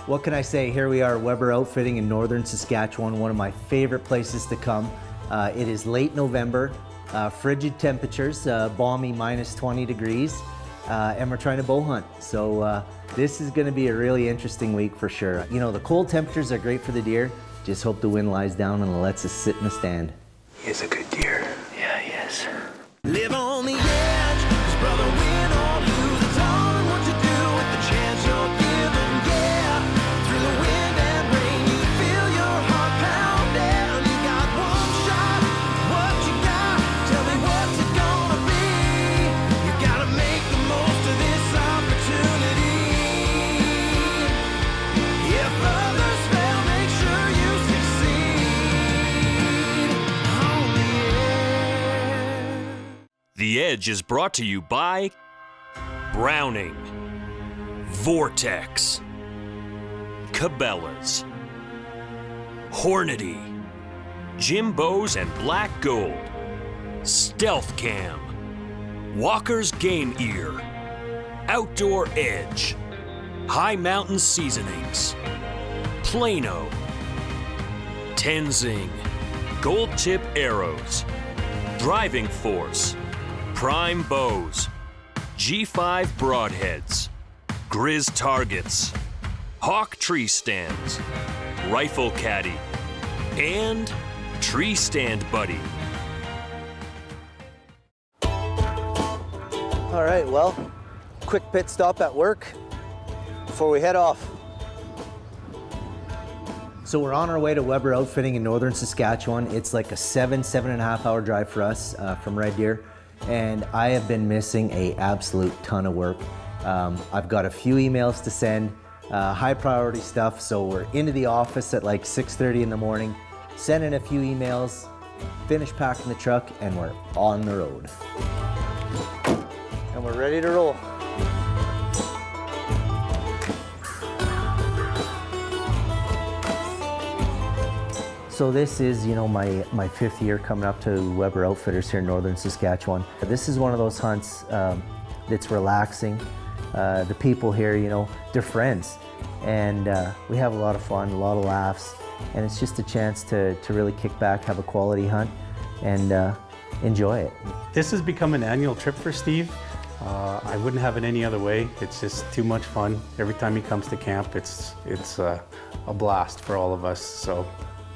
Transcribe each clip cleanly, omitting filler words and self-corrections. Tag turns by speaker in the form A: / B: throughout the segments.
A: What can I say? Here we are, Weber Outfitting in Northern Saskatchewan, one of my favorite places to come. It is late November, frigid temperatures, balmy minus 20 degrees, and we're trying to bow hunt. So this is gonna be a really interesting week for sure. You know, the cold temperatures are great for the deer. Just hope the wind lies down and lets us sit in the stand.
B: He's a good deer.
A: Yeah, he is.
C: Live on the edge, 'cause brother, win or lose, it's all in what you do with the chance you're given. Yeah, through the wind and rain, you feel your heart pounding. You got one shot, what you got? Tell me what's it gonna be? You gotta make the most of this opportunity. If others fail, make sure you succeed. On the edge.
D: The Edge is brought to you by Browning, Vortex, Cabela's, Hornady, Jimbo's and Black Gold, Stealth Cam, Walker's Game Ear, Outdoor Edge, High Mountain Seasonings, Plano, Tenzing, Gold Tip Arrows, Driving Force, Prime Bows, G5 Broadheads, Grizz Targets, Hawk Tree Stands, Rifle Caddy, and Tree Stand Buddy.
A: All right, well, quick pit stop at work before we head off. So we're on our way to Weber Outfitting in Northern Saskatchewan. It's like a 7.5 hour drive for us from Red Deer. And I have been missing an absolute ton of work. I've got a few emails to send, high priority stuff. So we're into the office at like 6:30 in the morning, sending a few emails, finish packing the truck, and we're on the road. And we're ready to roll. So this is, you know, my 5th year coming up to Weber Outfitters here in Northern Saskatchewan. This is one of those hunts that's relaxing. The people here, you know, they're friends. And we have a lot of fun, a lot of laughs. And it's just a chance to really kick back, have a quality hunt, and enjoy it.
E: This has become an annual trip for Steve. I wouldn't have it any other way. It's just too much fun. Every time he comes to camp, it's a blast for all of us. So.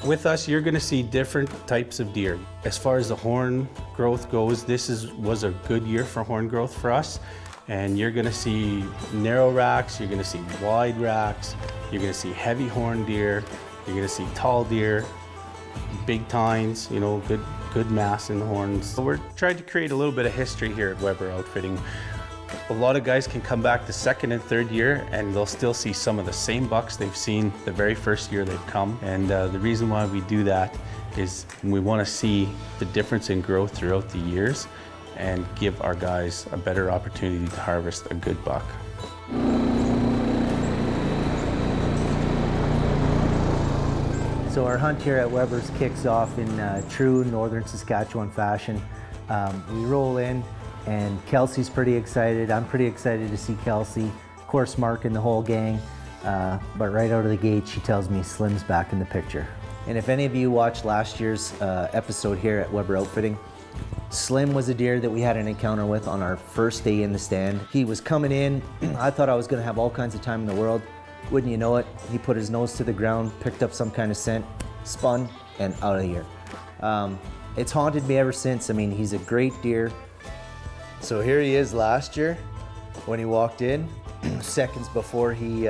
E: With us, you're gonna see different types of deer. As far as the horn growth goes, this was a good year for horn growth for us. And you're gonna see narrow racks, you're gonna see wide racks, you're gonna see heavy horn deer, you're gonna see tall deer, big tines, you know, good mass in the horns. So we're trying to create a little bit of history here at Weber Outfitting. A lot of guys can come back the 2nd and 3rd year and they'll still see some of the same bucks they've seen the very first year they've come. And the reason why we do that is we want to see the difference in growth throughout the years and give our guys a better opportunity to harvest a good buck.
A: So our hunt here at Weber's kicks off in true Northern Saskatchewan fashion. We roll in, and Kelsey's pretty excited. I'm pretty excited to see Kelsey. Of course, Mark and the whole gang. But right out of the gate, she tells me Slim's back in the picture. And if any of you watched last year's episode here at Weber Outfitting, Slim was a deer that we had an encounter with on our first day in the stand. He was coming in. I thought I was gonna have all kinds of time in the world. Wouldn't you know it, he put his nose to the ground, picked up some kind of scent, spun, and out of here. It's haunted me ever since. I mean, he's a great deer. So here he is last year when he walked in, seconds before he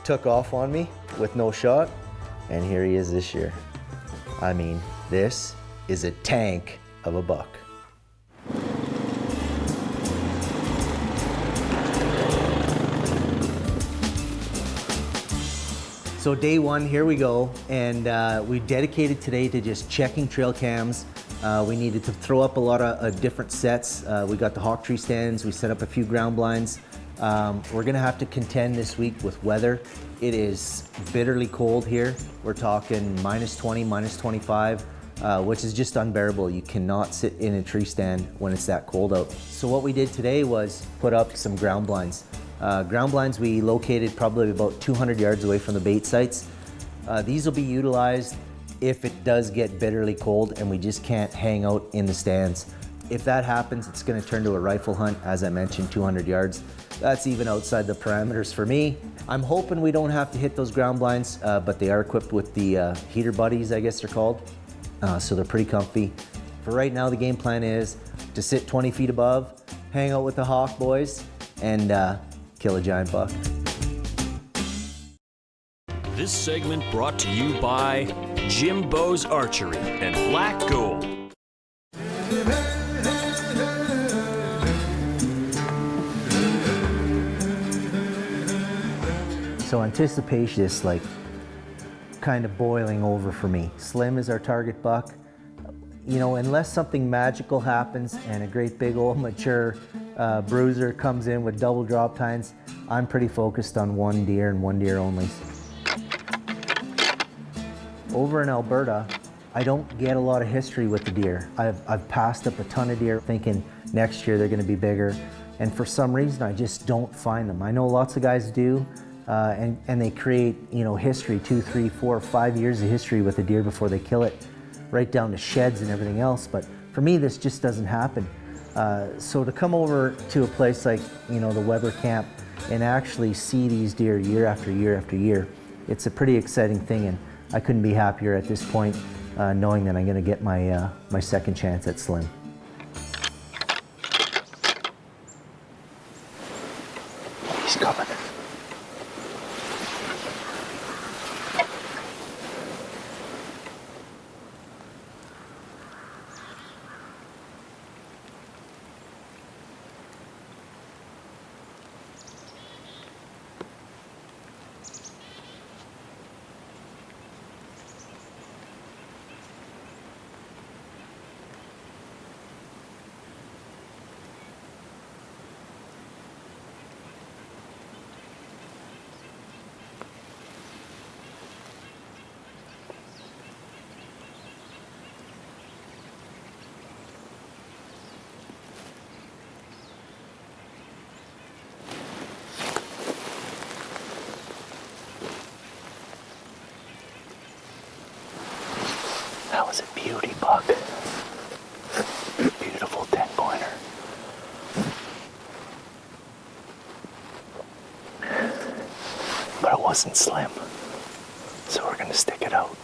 A: took off on me with no shot. And here he is this year. I mean, this is a tank of a buck. So day one, here we go. And we dedicated today to just checking trail cams. We needed to throw up a lot of different sets. We got the hawk tree stands, we set up a few ground blinds. We're gonna have to contend this week with weather. It is bitterly cold here. We're talking minus 20, minus 25, which is just unbearable. You cannot sit in a tree stand when it's that cold out. So what we did today was put up some ground blinds. Ground blinds we located probably about 200 yards away from the bait sites. These will be utilized if it does get bitterly cold and we just can't hang out in the stands. If that happens, it's going to turn to a rifle hunt, as I mentioned, 200 yards. That's even outside the parameters for me. I'm hoping we don't have to hit those ground blinds, but they are equipped with the heater buddies, I guess they're called. So they're pretty comfy. For right now, the game plan is to sit 20 feet above, hang out with the hawk boys, and kill a giant buck.
D: This segment brought to you by Jimbo's Archery and Black Gold.
A: So anticipation is like kind of boiling over for me. Slim is our target buck. You know, unless something magical happens and a great big old mature bruiser comes in with double drop tines, I'm pretty focused on one deer and one deer only. Over in Alberta, I don't get a lot of history with the deer. I've passed up a ton of deer thinking next year they're gonna be bigger, and for some reason I just don't find them. I know lots of guys do, and they create, you know, history, 2, 3, 4, 5 years of history with a deer before they kill it, right down to sheds and everything else. But for me, this just doesn't happen. So to come over to a place like, you know, the Weber camp and actually see these deer year after year after year, it's a pretty exciting thing, and I couldn't be happier at this point, knowing that I'm going to get my my second chance at Slim. He's coming. That was a beauty buck. Beautiful 10-pointer. But it wasn't Slim, so we're gonna stick it out.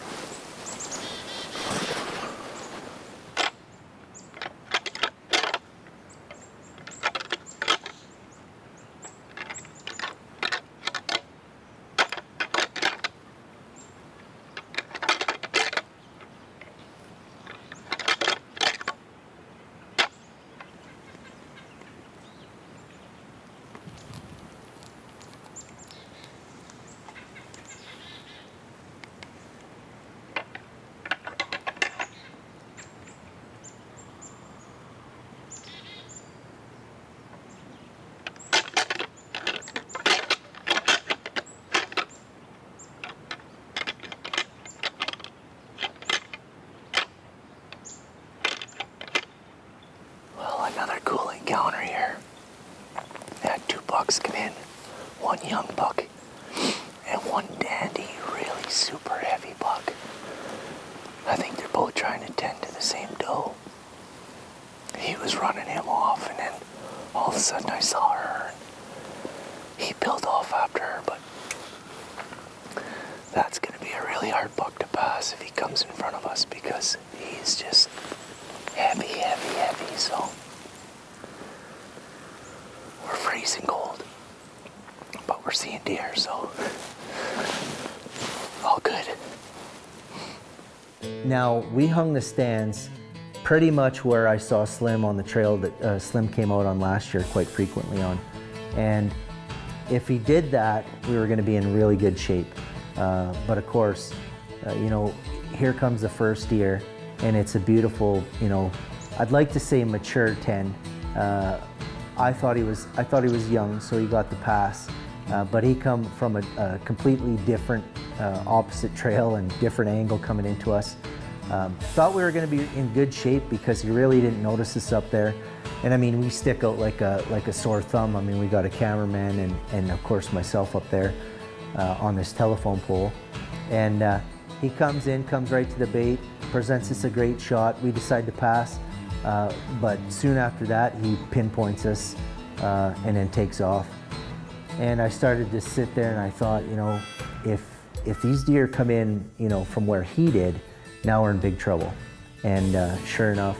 A: Another cool encounter here. I had 2 bucks come in, 1 young buck and 1 dandy, really super heavy buck. I think they're both trying to tend to the same doe. He was running him off, and then all of a sudden I saw her. He peeled off after her, but that's gonna be a really hard buck to pass if he comes in front of us, because he's just heavy, heavy, heavy, so we're freezing cold, but we're seeing deer, so all good. Now, we hung the stands pretty much where I saw Slim on the trail that Slim came out on last year quite frequently on. And if he did that, we were going to be in really good shape. But of course, you know, here comes the first deer, and it's a beautiful, you know, I'd like to say mature 10. I thought he was young, so he got the pass. But he come from a completely different opposite trail and different angle coming into us. Thought we were going to be in good shape because he really didn't notice us up there. And I mean, we stick out like a sore thumb. I mean, we got a cameraman and of course myself up there on this telephone pole. And he comes right to the bait, presents us a great shot. We decide to pass, but soon after that, he pinpoints us and then takes off. And I started to sit there and I thought, you know, if these deer come in, you know, from where he did, now we're in big trouble. And sure enough,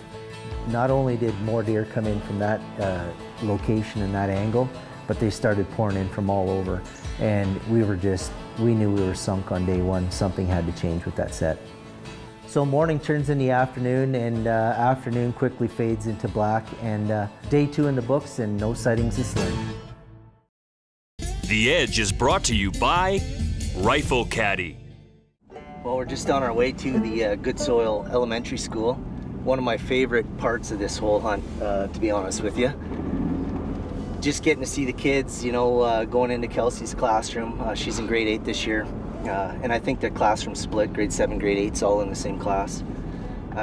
A: not only did more deer come in from that location and that angle, but they started pouring in from all over. And we knew we were sunk on day one. Something had to change with that set. So morning turns into afternoon, and afternoon quickly fades into black, and day 2 in the books and no sightings of Slim.
D: The Edge is brought to you by Rifle Caddy.
A: Well, we're just on our way to the Good Soil Elementary School. One of my favorite parts of this whole hunt, to be honest with you. Just getting to see the kids, you know, going into Kelsey's classroom. She's in grade 8 this year. And I think their classroom split, grade 7, grade 8's all in the same class.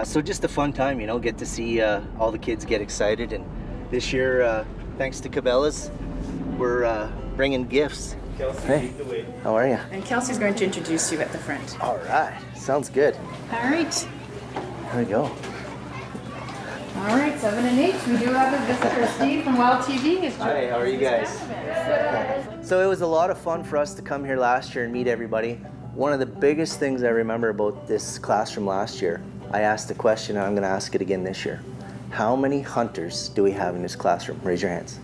A: So just a fun time, you know, get to see all the kids get excited. And this year, thanks to Cabela's, we're bringing gifts.
B: Kelsey,
A: hey,
B: lead the way.
A: How are you?
F: And Kelsey's going to introduce you at the front.
A: All right, sounds good.
F: All right.
A: There we go.
F: All right, 7 and 8. We do have a visitor, Steve from Wild TV.
A: Hi, how are you guys? So it was a lot of fun for us to come here last year and meet everybody. One of the biggest things I remember about this classroom last year, I asked a question and I'm going to ask it again this year. How many hunters do we have in this classroom? Raise your hands.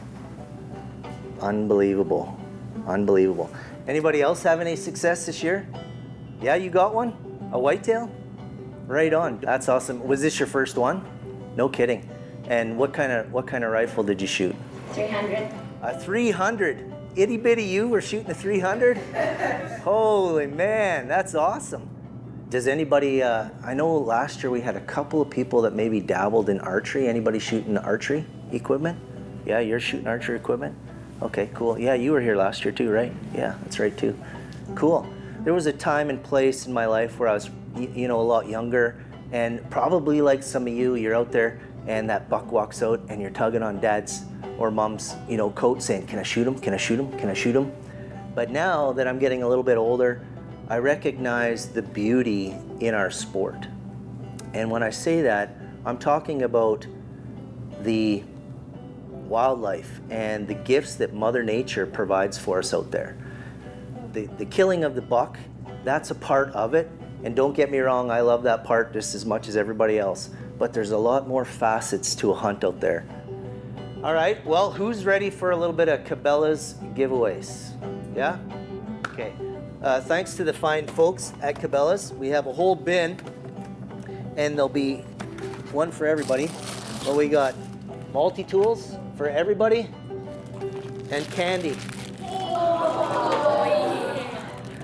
A: Unbelievable. Unbelievable. Anybody else have any success this year? Yeah, you got one? A whitetail? Right on. That's awesome. Was this your first one? No kidding. And what kind of rifle did you shoot?
G: 300.
A: A 300. Itty bitty you were shooting a 300? Holy man, that's awesome. Does anybody, I know last year we had a couple of people that maybe dabbled in archery. Anybody shooting archery equipment? Yeah, you're shooting archery equipment? Okay, cool. Yeah, you were here last year too, right? Yeah, that's right too. Cool. There was a time and place in my life where I was, you know, a lot younger, and probably like some of you, you're out there and that buck walks out and you're tugging on dad's or mom's, you know, coat saying, can I shoot him? Can I shoot him? Can I shoot him? But now that I'm getting a little bit older, I recognize the beauty in our sport. And when I say that, I'm talking about the wildlife and the gifts that Mother Nature provides for us out there. The killing of the buck, that's a part of it. And don't get me wrong, I love that part just as much as everybody else. But there's a lot more facets to a hunt out there. All right, well, who's ready for a little bit of Cabela's giveaways? Yeah? Okay. Thanks to the fine folks at Cabela's, we have a whole bin, and there'll be one for everybody. Well, we got multi-tools for everybody, and candy.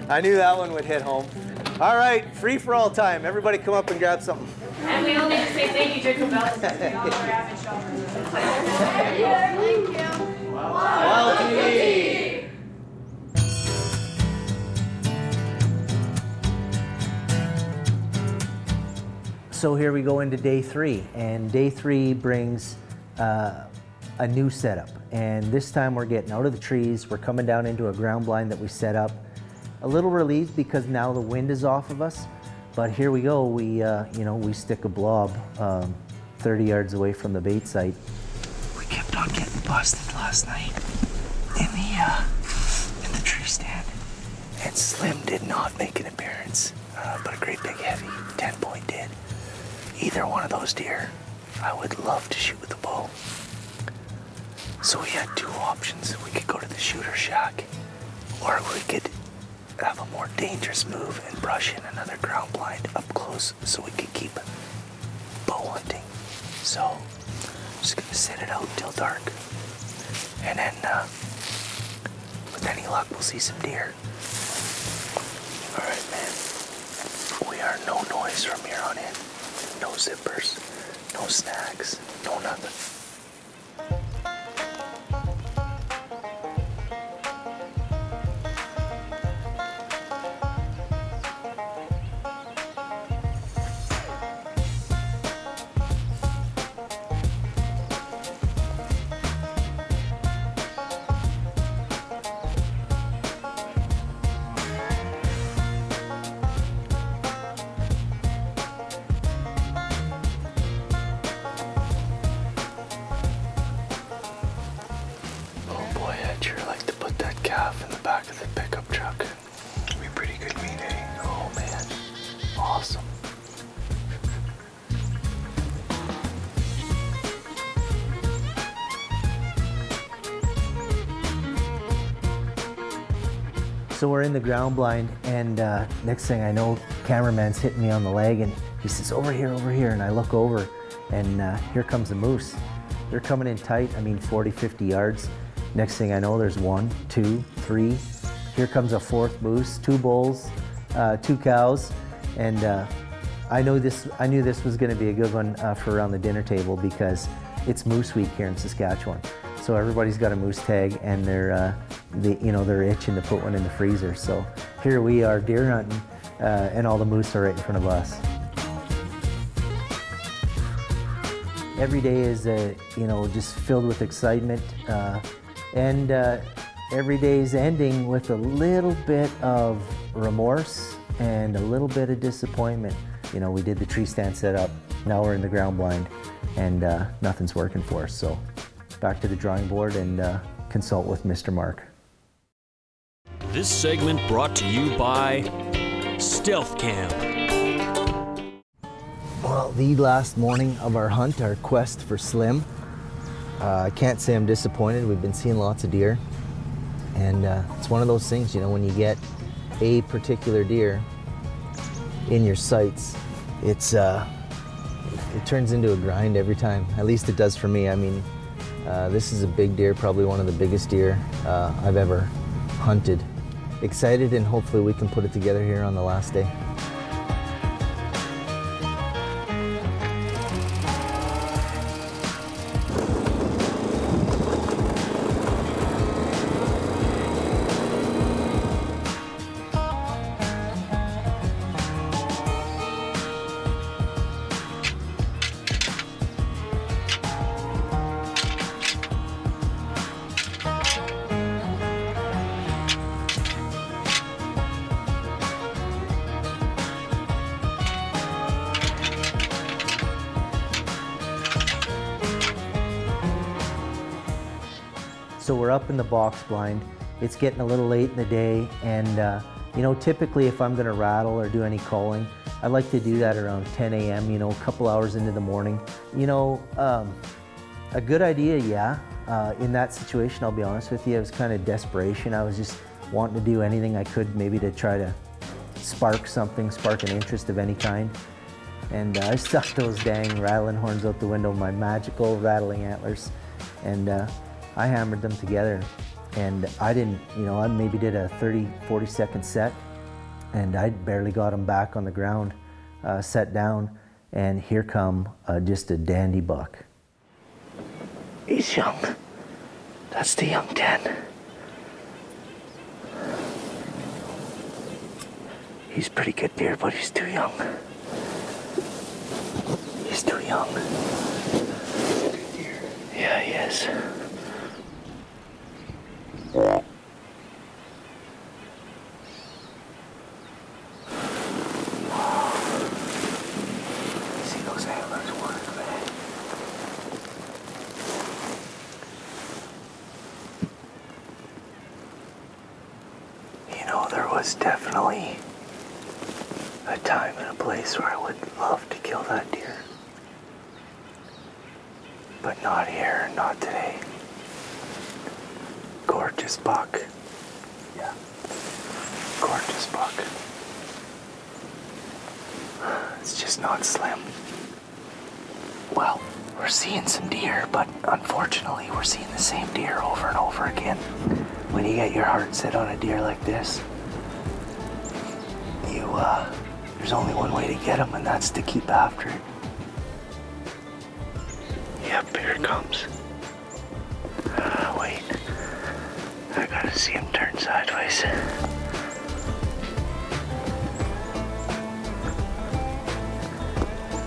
A: I knew that one would hit home. All right, free for all time. Everybody come up and grab something.
G: And we all need to say thank you to Cabela because we all are avid shoppers. Thank you.
A: Wild TV. So here we go into day 3, and day 3 brings a new setup. And this time we're getting out of the trees. We're coming down into a ground blind that we set up. A little relieved because now the wind is off of us. But here we go. We stick a blob 30 yards away from the bait site. We kept on getting busted last night in the tree stand. And Slim did not make an appearance, but a great big heavy 10-point did. Either one of those deer, I would love to shoot with a bow. So we had 2 options. We could go to the shooter shack, or we could have a more dangerous move and brush in another ground blind up close so we could keep bow hunting. So I'm just gonna sit it out until dark, and then with any luck we'll see some deer. All right, man, we are no noise from here on in. No zippers, no snacks, no nothing.
B: back of the pickup truck. It'll be pretty good meat, eh? Oh man, awesome.
A: So we're in the ground blind, and next thing I know, cameraman's hitting me on the leg, and he says, over here, and I look over, and here comes a moose. They're coming in tight, I mean 40, 50 yards. Next thing I know, there's 1, 2, 3. Here comes a fourth moose, 2 bulls, 2 cows, and I knew this was gonna be a good one for around the dinner table because it's Moose Week here in Saskatchewan. So everybody's got a moose tag, and they're itching to put one in the freezer. So here we are deer hunting, and all the moose are right in front of us. Every day is, just filled with excitement, and every day is ending with a little bit of remorse and a little bit of disappointment. We did the tree stand setup. Now we're in the ground blind, and nothing's working for us. So back to the drawing board and consult with Mr. Mark.
D: This segment brought to you by Stealth Camp.
A: Well, the last morning of our hunt, our quest for Slim. I can't say I'm disappointed. We've been seeing lots of deer, and it's one of those things, when you get a particular deer in your sights, it turns into a grind every time. At least it does for me. I mean, this is a big deer, probably one of the biggest deer I've ever hunted. Excited, and hopefully we can put it together here on the last day. So we're up in the box blind. It's getting a little late in the day, and typically if I'm gonna rattle or do any calling, I like to do that around 10 a.m., a couple hours into the morning. A good idea, yeah. In that situation, I'll be honest with you, it was kind of desperation. I was just wanting to do anything I could maybe to try to spark an interest of any kind. And I stuck those dang rattling horns out the window, my magical rattling antlers, and I hammered them together. And I didn't, I maybe did a 30, 40 second set, and I barely got them back on the ground, set down, and here come just a dandy buck. He's young. That's the young 10. He's pretty good deer, but he's too young. He's too young. Yeah, he is. See those antlers work, man. There was definitely a time and a place where I would love to kill that deer. But not here, not today. Gorgeous buck. Yeah. Gorgeous buck. It's just not Slim. Well, we're seeing some deer, but unfortunately we're seeing the same deer over and over again. When you get your heart set on a deer like this, there's only one way to get him, and that's to keep after it. Yep, here it comes. Wait. I gotta see him turn sideways.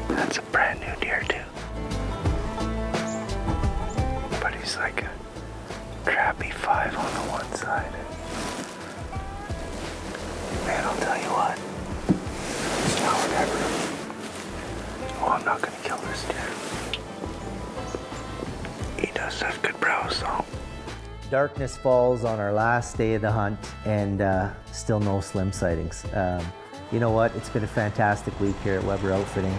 A: That's a brand new deer too. But he's like a crappy 5 on the one side. Man, I'll tell you what. It's now or never. Oh, I'm not gonna kill this deer. He does have good brows though. Darkness falls on our last day of the hunt, and still no slim sightings. You know what? It's been a fantastic week here at Weber Outfitting.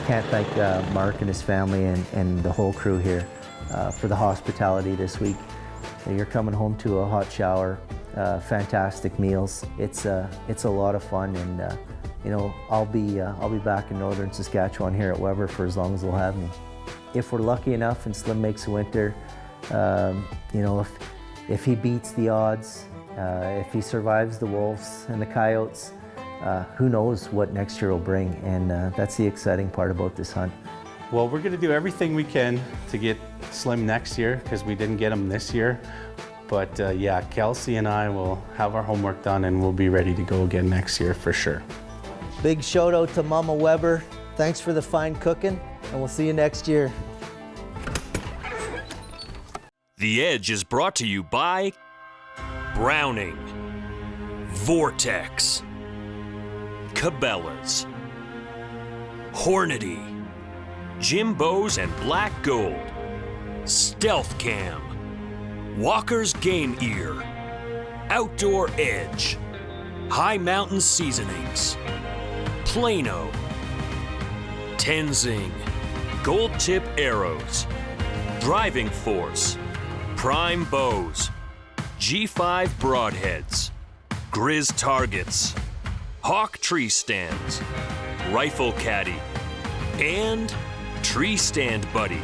A: Can't thank Mark and his family and the whole crew here for the hospitality this week. You're coming home to a hot shower, fantastic meals. It's a lot of fun, and you know, I'll be back in Northern Saskatchewan here at Weber for as long as they'll have me. If we're lucky enough and Slim makes a winter, you know, if he beats the odds, if he survives the wolves and the coyotes, who knows what next year will bring, and that's the exciting part about this hunt.
E: Well, we're gonna do everything we can to get Slim next year because we didn't get him this year. But yeah, Kelsey and I will have our homework done and we'll be ready to go again next year for sure.
A: Big shout out to Mama Weber. Thanks for the fine cooking, and we'll see you next year.
D: The Edge is brought to you by Browning, Vortex, Cabela's, Hornady, Jimbo's and Black Gold, Stealth Cam, Walker's Game Ear, Outdoor Edge, High Mountain Seasonings, Plano, Tenzing, Gold Tip Arrows, Driving Force, Prime Bows, G5 Broadheads, Grizz Targets, Hawk Tree Stands, Rifle Caddy, and Tree Stand Buddy.